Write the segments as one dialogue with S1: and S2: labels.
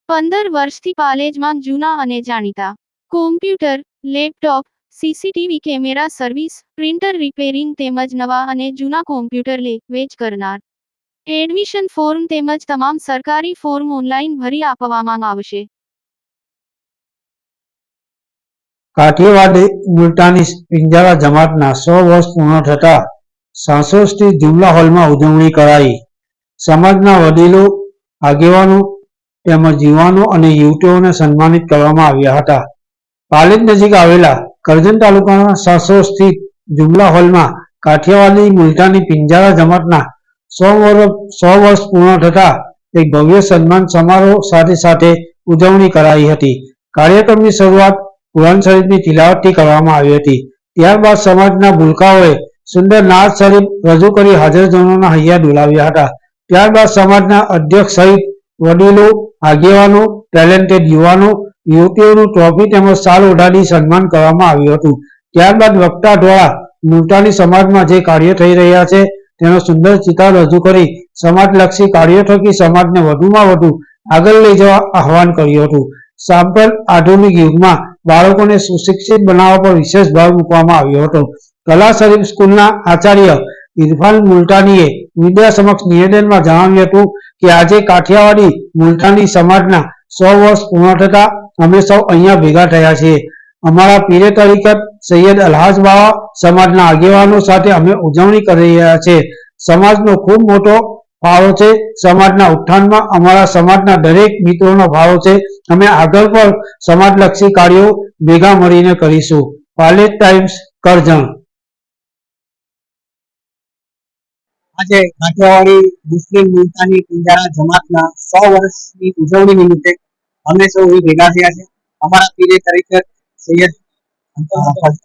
S1: 15 વર્ષથી પાલેજમાં જૂના અને જાણીતા computer, laptop, CCTV camera service, printer repairing તેમજ નવા અને જૂના કોમ્પ્યુટર લે વેચ કરનાર. એડમિશન ફોર્મ તેમજ તમામ સરકારી ફોર્મ ઓનલાઈન ભરી આપવામાં આવશે.
S2: કાઠિયાવાડી મુલતાની પિંજારા જમાતના 100 વર્ષ પૂર્ણ થતા સાંસોસથી જુમલા હોલમાં ઉજવણી કરાઈ. સમાજના વડીલો, આગેવાનો તેમજ યુવાનો અને યુવતીઓને સન્માનિત કરવામાં આવ્યા હતા. પાલેજ નજીક આવેલા કરજણ તાલુકાના સાંસોસ સ્થિત જુમલા હોલમાં કાઠિયાવાડી મુલતાની પિંજારા જમાતના 100 વર્ષ પૂર્ણ થતા એક ભવ્ય સન્માન સમારોહ સાથે ઉજવણી કરાઈ હતી. કાર્યક્રમની શરૂઆત કુરાન શરીફની તિલાવતથી કરવામાં આવી હતી. ત્યારબાદ સમાજના ભૂલકાઓએ સુંદર નાત શરીફ રજૂ કરી હાજરજનોના હૈયા ડોલાવ્યા હતા. ત્યારબાદ સમાજના અધ્યક્ષ સહિત વડીલો, આગેવાનો, ટેલેન્ટેડ યુવાનો, યુવતીઓનું ટ્રોફી તેમજ શાલ ઓઢાડી સન્માન કરવામાં આવ્યું હતું. ત્યારબાદ વક્તા દ્વારા મુલતાની સમાજમાં જે કાર્યો થઈ રહ્યા છે તેનો સુંદર ચિતાર રજૂ કરી સમાજલક્ષી કાર્યો થકી સમાજને વધુમાં વધુ આગળ લઈ જવા આહવાન કર્યું હતું. સાંપ્રત આધુનિક યુગમાં બાળકોને સુશિક્ષિત બનાવવા પર વિશેષ ભાર મૂકવામાં આવ્યો હતો. કલા શરીફ સ્કૂલના આચાર્ય ઇરફાન મુલતાનીએ મીડિયા સમક્ષ નિવેદનમાં જણાવ્યું હતું કે આજે કાઠિયાવાડી મુલતાની સમાજના 100 વર્ષ પૂર્ણ થતા અમે સૌ અહીંયા ભેગા થયા છીએ. અમારા પીરે તરીકત સૈયદ અલ્હાજ બાવા સમાજના આગેવાનો સાથે અમે ઉજવણી કરી રહ્યા છીએ. સમાજનો ખૂબ મોટો ફાળો છે. સમાજના ઉત્થાનમાં અમારા સમાજના દરેક મિત્રોનો ફાળો છે. અમે આગળ પણ સમાજલક્ષી કાર્યો ભેગા મળીને કરીશું. પાલેજ ટાઈમ્સ, કરજણ.
S3: આજે કાઠિયાવાડી મુસ્લિમ મુલતાની પિંજારા જમાતના 100 વર્ષની ઉજવણી નિમિત્તે અમે સૌ ભેગા થયા છે. અમારા પીરે તરીકે સૈયદ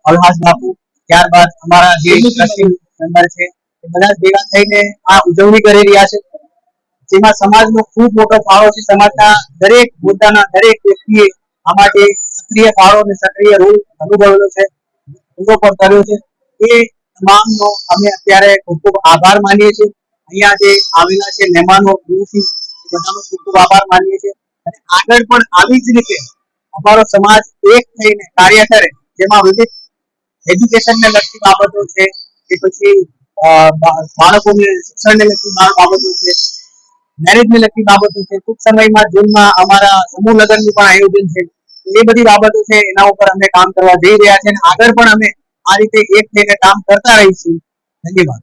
S3: અલ્હાજ બાપુ, ત્યારબાદ અમારા જે ટ્રસ્ટી મેમ્બર છે એ બધા ભેગા થઈને આ ઉજવણી કરી રહ્યા છે, જેમાં સમાજનો ખૂબ મોટો ફાળો છે. સમાજના દરેક મુદ્દાના દરેક વ્યક્તિએ આમાં જે સક્રિય ફાળો અને સક્રિય રોલ અનુભવેલો છે, પૂરો પણ કર્યો છે. એ તમામનો અમે અત્યારે ખૂબ ખૂબ આભાર માનીએ છીએ. અહીંયા જે આવેલા છે મહેમાનો દૂરથી, બધાનો ખૂબ ખૂબ આભાર માનીએ છીએ. અને આગળ પણ આવી જ રીતે અમારો સમાજ એક થઈને કાર્ય કરે, જેમાં વિવિધ એજ્યુકેશનને લગતી બાબતો છે કે પછી બાળકોને શિક્ષણને લગતી બાબતો છે, મેરેજને લગતી બાબતો છે. ટૂંક સમયમાં જૂનમાં અમારા સમૂહ લગ્નનું પણ આયોજન છે. એ બધી બાબતો છે, એના ઉપર અમે કામ કરવા જઈ રહ્યા છે અને આગળ પણ અમે આ રીતે એક થઈને કામ કરતા રહીશું. ધન્યવાદ.